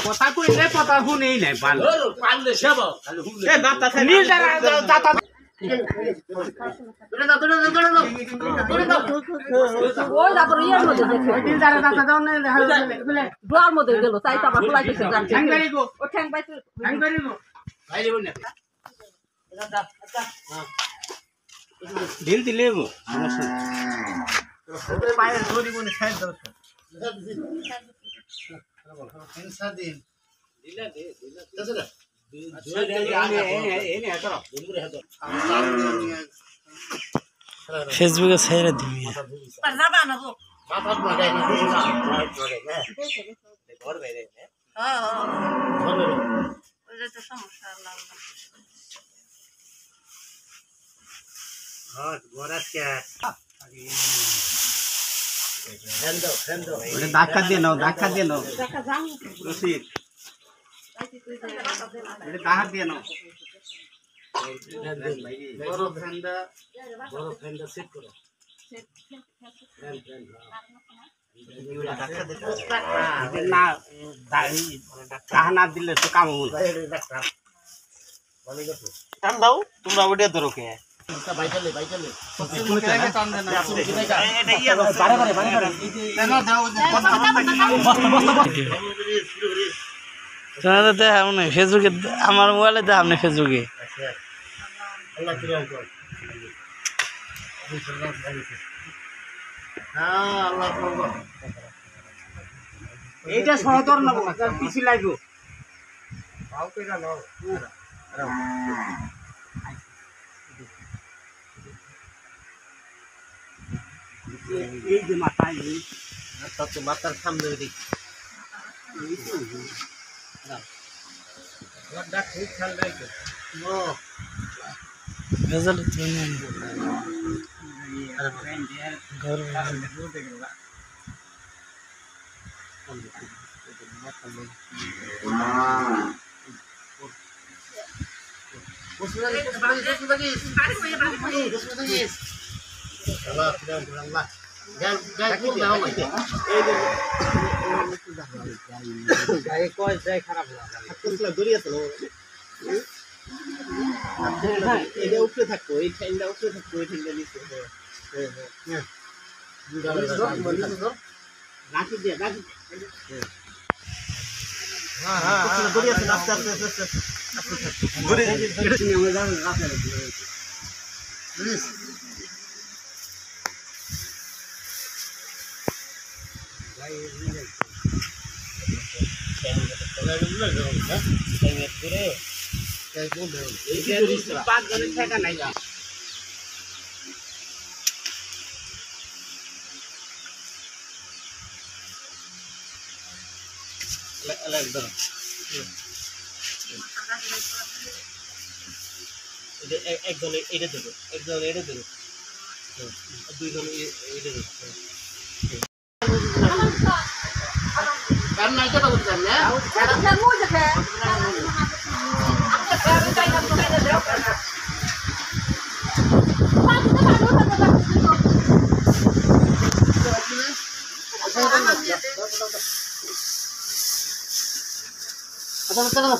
কথা কইলে কথা শুনেই নাই ভালো পারলে সব এ দাতা নীল দাতা ঢিল দিলে ফেসবুকে ছেড়ে দিবি ধাক্কা দিয়ে নাও ধাক্কা দিয়ে নাও রশিদ ধাক্কা দিয়ে নাও না দিলে তো কাম টান দাও তোমরা ওটা ধরো কে ফেসবুকে আমার মোবাইলে দেখাম না ফেসবুকে এইটা সহতর না পিছি লাগবো এই যে মাথায় মাথার সামনে উপরে থাকবো এই ঠাইনটা উপরে থাকবো এই ঠাইনটা নিচে রাখি দিয়ে রাখি একজন এটা দেবো একজন এটা দেবো দুইজন এটা দেবো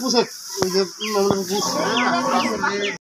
পুষে